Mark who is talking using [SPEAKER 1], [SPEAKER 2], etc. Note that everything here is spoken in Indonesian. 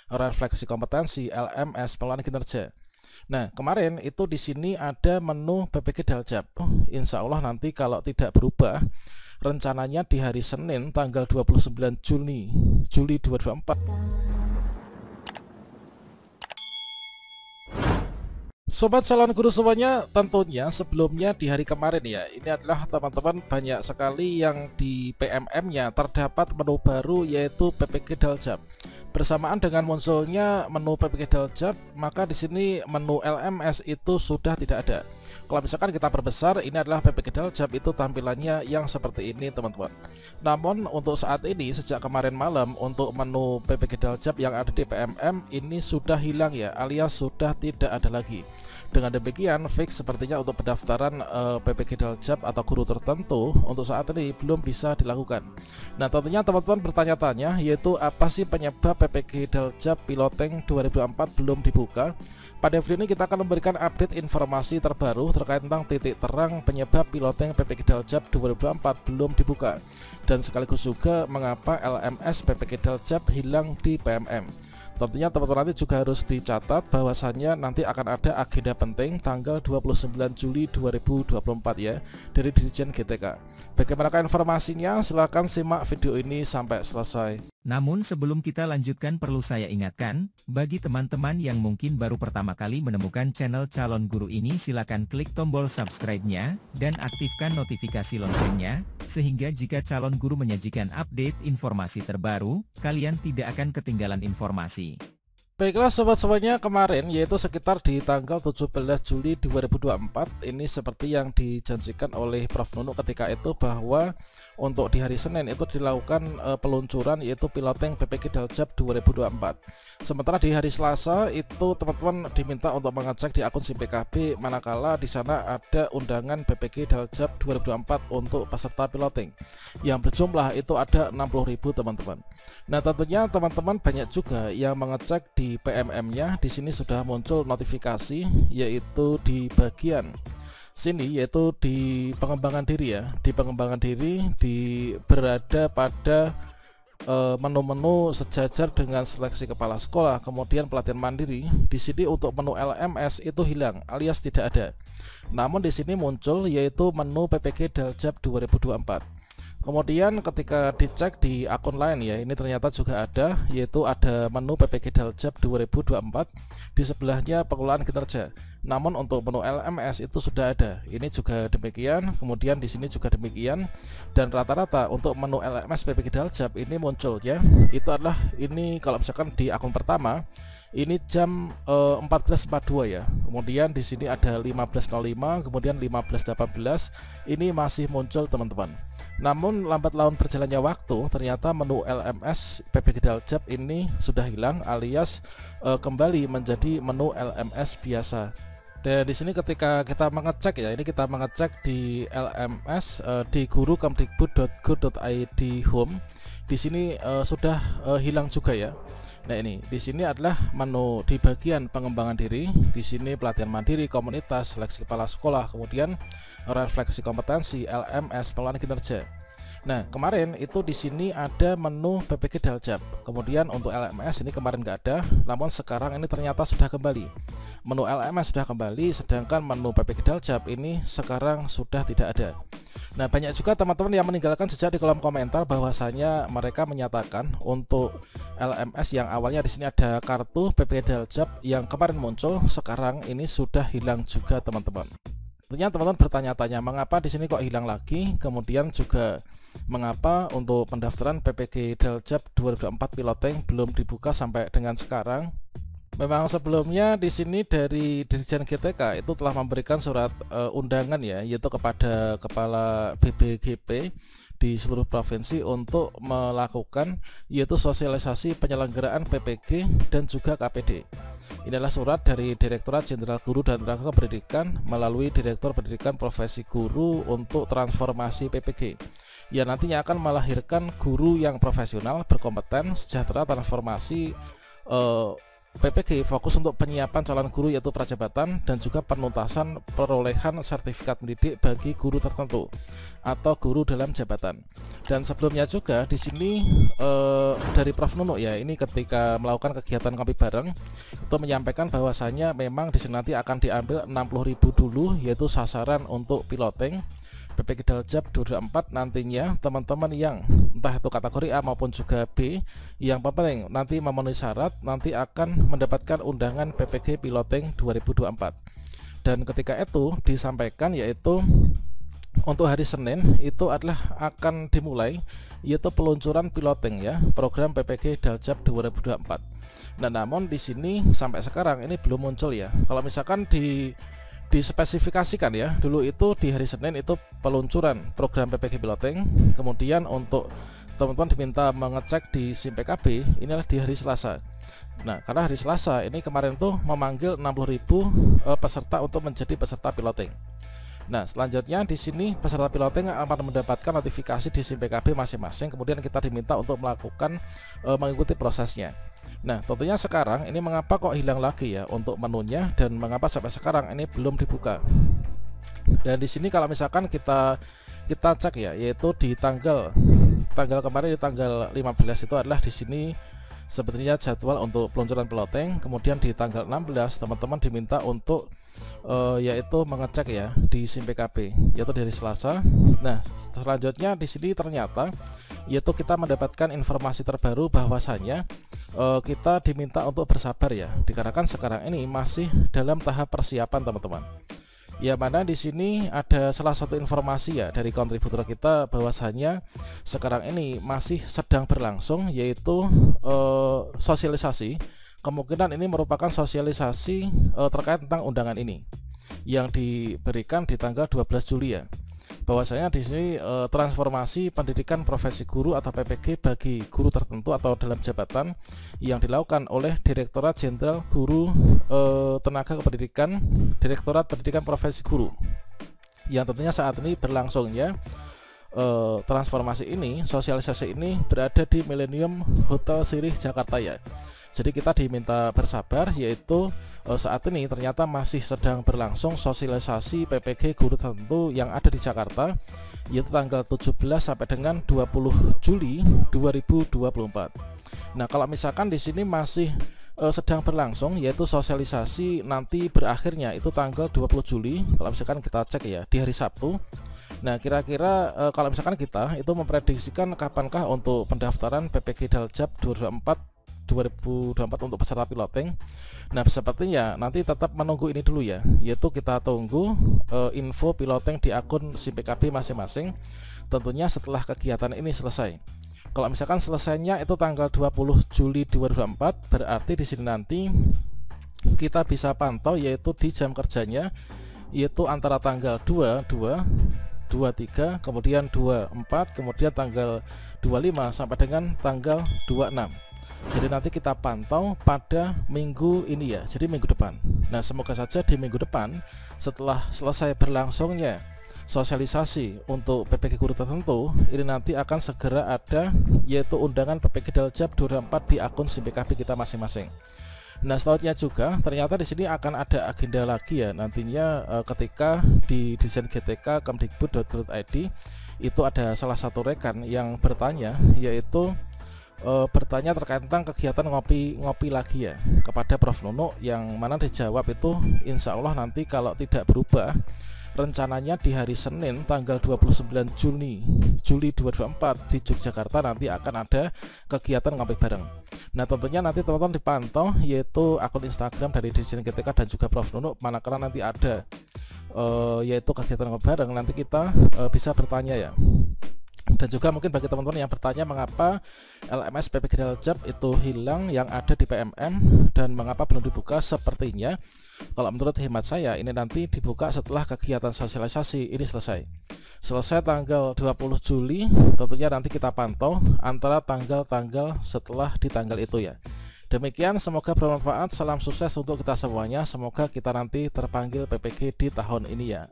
[SPEAKER 1] refleksi kompetensi, LMS, pengelolaan kinerja. Nah, kemarin itu di sini ada menu PPG Daljab. Insya Allah nanti kalau tidak berubah, rencananya di hari Senin tanggal 29 Juli 2024. Sobat calon guru semuanya, tentunya sebelumnya di hari kemarin ya, ini adalah teman-teman banyak sekali yang di PMM-nya terdapat menu baru yaitu PPG Daljab. Bersamaan dengan munculnya menu PPG Daljab, maka di sini menu LMS itu sudah tidak ada. Kalau misalkan kita perbesar, ini adalah PPG Daljab, itu tampilannya yang seperti ini teman-teman. Namun untuk saat ini sejak kemarin malam untuk menu PPG Daljab yang ada di PMM ini sudah hilang ya, alias sudah tidak ada lagi. Dengan demikian fix sepertinya untuk pendaftaran PPG Daljab atau guru tertentu untuk saat ini belum bisa dilakukan. Nah, tentunya teman-teman bertanya-tanya yaitu apa sih penyebab PPG Daljab Piloting 2024 belum dibuka. Pada video ini kita akan memberikan update informasi terbaru terkait tentang titik terang penyebab Piloting PPG Daljab 2024 belum dibuka, dan sekaligus juga mengapa LMS PPG Daljab hilang di PMM. Tentunya teman-teman nanti juga harus dicatat bahwasannya nanti akan ada agenda penting tanggal 29 Juli 2024 ya dari Dirjen GTK. Bagaimanakah informasinya? Silahkan simak video ini sampai selesai.
[SPEAKER 2] Namun sebelum kita lanjutkan perlu saya ingatkan, bagi teman-teman yang mungkin baru pertama kali menemukan channel Calon Guru ini silakan klik tombol subscribe-nya, dan aktifkan notifikasi loncengnya, sehingga jika Calon Guru menyajikan update informasi terbaru, kalian tidak akan ketinggalan informasi.
[SPEAKER 1] Baiklah sobat-sobatnya, kemarin yaitu sekitar di tanggal 17 Juli 2024 ini seperti yang dijanjikan oleh Prof Nunu ketika itu bahwa untuk di hari Senin itu dilakukan peluncuran yaitu Piloting PPG Daljab 2024. Sementara di hari Selasa itu teman-teman diminta untuk mengecek di akun SIM PKB manakala di sana ada undangan PPG Daljab 2024 untuk peserta piloting yang berjumlah itu ada 60.000 teman-teman. Nah, tentunya teman-teman banyak juga yang mengecek di PMM-nya. Di sini sudah muncul notifikasi yaitu di bagian sini yaitu di pengembangan diri ya. Di pengembangan diri berada pada menu-menu sejajar dengan seleksi kepala sekolah, kemudian pelatihan mandiri. Di sini untuk menu LMS itu hilang alias tidak ada. Namun di sini muncul yaitu menu PPG Daljab 2024. Kemudian ketika dicek di akun lain ya, ini ternyata juga ada yaitu ada menu PPG Daljab 2024, di sebelahnya pengelolaan kinerja. Namun untuk menu LMS itu sudah ada. Ini juga demikian, kemudian di sini juga demikian, dan rata-rata untuk menu LMS PPG Daljab ini muncul ya. Itu adalah ini kalau misalkan di akun pertama ini jam 14.42 ya. Kemudian di sini ada 15.05, kemudian 15.18. Ini masih muncul teman-teman. Namun lambat laun berjalannya waktu, ternyata menu LMS PPG Daljab ini sudah hilang alias kembali menjadi menu LMS biasa. Dan di sini ketika kita mengecek ya, ini kita mengecek di LMS di guru.kemdikbud.go.id home. Di sini sudah hilang juga ya. Nah, ini di sini adalah menu di bagian pengembangan diri. Di sini pelatihan mandiri, komunitas, seleksi kepala sekolah, kemudian refleksi kompetensi, LMS, pengelolaan kinerja. Nah, kemarin itu di sini ada menu PPG Daljab. Kemudian untuk LMS ini kemarin nggak ada, namun sekarang ini ternyata sudah kembali. Menu LMS sudah kembali, sedangkan menu PPG Daljab ini sekarang sudah tidak ada. Nah, banyak juga teman-teman yang meninggalkan jejak di kolom komentar bahwasanya mereka menyatakan untuk LMS yang awalnya di sini ada kartu PPG Daljab yang kemarin muncul, sekarang ini sudah hilang juga teman-teman. Tentunya teman-teman bertanya-tanya mengapa di sini kok hilang lagi, kemudian juga mengapa untuk pendaftaran PPG Daljab 2024 Piloting belum dibuka sampai dengan sekarang. Memang sebelumnya di sini dari Dirjen GTK itu telah memberikan surat undangan ya, yaitu kepada kepala BBGP di seluruh provinsi untuk melakukan yaitu sosialisasi penyelenggaraan PPG dan juga KPD. Inilah surat dari Direktorat Jenderal Guru dan Tenaga Pendidikan melalui Direktur Pendidikan Profesi Guru untuk transformasi PPG yang nantinya akan melahirkan guru yang profesional, berkompeten, sejahtera, transformasi PPG fokus untuk penyiapan calon guru yaitu prajabatan dan juga penuntasan perolehan sertifikat mendidik bagi guru tertentu atau guru dalam jabatan. Dan sebelumnya juga di sini dari Prof Nunuk ya, ini ketika melakukan kegiatan ngopi bareng itu menyampaikan bahwasanya memang di sini nanti akan diambil 60.000 dulu yaitu sasaran untuk piloting PPG Daljab 224. Nantinya teman-teman yang entah itu kategori A maupun juga B yang penting nanti memenuhi syarat nanti akan mendapatkan undangan PPG Piloting 2024. Dan ketika itu disampaikan yaitu untuk hari Senin itu adalah akan dimulai yaitu peluncuran piloting ya program PPG Daljab 2024. Nah, namun di sini sampai sekarang ini belum muncul ya. Kalau misalkan dispesifikasikan ya, dulu itu di hari Senin itu peluncuran program PPG Piloting, kemudian untuk teman-teman diminta mengecek di SIM PKB inilah di hari Selasa. Nah, karena hari Selasa ini kemarin tuh memanggil 60.000 peserta untuk menjadi peserta piloting. Nah, selanjutnya di sini peserta piloting akan mendapatkan notifikasi di SIM PKB masing-masing, kemudian kita diminta untuk melakukan mengikuti prosesnya. Nah, tentunya sekarang ini mengapa kok hilang lagi ya untuk menunya dan mengapa sampai sekarang ini belum dibuka. Dan di sini kalau misalkan kita cek ya, yaitu di tanggal kemarin di tanggal 15 itu adalah di sini sebetulnya jadwal untuk peluncuran piloting. Kemudian di tanggal 16 teman-teman diminta untuk yaitu mengecek ya di SIM PKB yaitu dari Selasa. Nah, selanjutnya di sini ternyata yaitu kita mendapatkan informasi terbaru bahwasanya kita diminta untuk bersabar ya, dikarenakan sekarang ini masih dalam tahap persiapan teman-teman. Ya, mana di sini ada salah satu informasi ya dari kontributor kita bahwasanya sekarang ini masih sedang berlangsung yaitu sosialisasi. Kemungkinan ini merupakan sosialisasi terkait tentang undangan ini yang diberikan di tanggal 12 Juli ya. Bahwasanya di sini transformasi pendidikan profesi guru atau PPG bagi guru tertentu atau dalam jabatan yang dilakukan oleh Direktorat Jenderal Guru Tenaga Kependidikan, Direktorat Pendidikan Profesi Guru, yang tentunya saat ini berlangsung ya. Transformasi ini, sosialisasi ini berada di Millennium Hotel Sirih Jakarta ya. Jadi kita diminta bersabar yaitu saat ini ternyata masih sedang berlangsung sosialisasi PPG guru tertentu yang ada di Jakarta yaitu tanggal 17 sampai dengan 20 Juli 2024. Nah, kalau misalkan di sini masih sedang berlangsung yaitu sosialisasi nanti berakhirnya itu tanggal 20 Juli kalau misalkan kita cek ya di hari Sabtu. Nah, kira-kira kalau misalkan kita itu memprediksikan kapankah untuk pendaftaran PPG Daljab 2024 untuk peserta piloting. Nah, sepertinya nanti tetap menunggu ini dulu ya, yaitu kita tunggu info piloting di akun SIM PKB masing-masing tentunya setelah kegiatan ini selesai. Kalau misalkan selesainya itu tanggal 20 Juli 2024, berarti di sini nanti kita bisa pantau yaitu di jam kerjanya yaitu antara tanggal 23, kemudian 24, kemudian tanggal 25 sampai dengan tanggal 26. Jadi nanti kita pantau pada minggu ini ya, jadi minggu depan. Nah, semoga saja di minggu depan setelah selesai berlangsungnya sosialisasi untuk PPG guru tertentu, ini nanti akan segera ada yaitu undangan PPG Daljab 24 di akun SIM PKB kita masing-masing. Nah, selanjutnya juga ternyata di sini akan ada agenda lagi ya nantinya ketika di desain GTK kemdikbud.go.id itu ada salah satu rekan yang bertanya yaitu bertanya terkait tentang kegiatan ngopi lagi ya kepada Prof Nunuk, yang mana dijawab itu insya Allah nanti kalau tidak berubah rencananya di hari Senin tanggal 29 Juli 2024 di Yogyakarta nanti akan ada kegiatan ngopi bareng. Nah, tentunya nanti teman-teman dipantau yaitu akun Instagram dari Dirjen GTK dan juga Prof Nunuk, manakala nanti ada yaitu kegiatan ngopi bareng nanti kita bisa bertanya ya. Dan juga mungkin bagi teman-teman yang bertanya mengapa LMS PPG Daljab itu hilang yang ada di PMM dan mengapa belum dibuka, sepertinya kalau menurut hemat saya ini nanti dibuka setelah kegiatan sosialisasi ini selesai tanggal 20 Juli. Tentunya nanti kita pantau antara tanggal-tanggal setelah di tanggal itu ya. Demikian, semoga bermanfaat, salam sukses untuk kita semuanya, semoga kita nanti terpanggil PPG di tahun ini ya.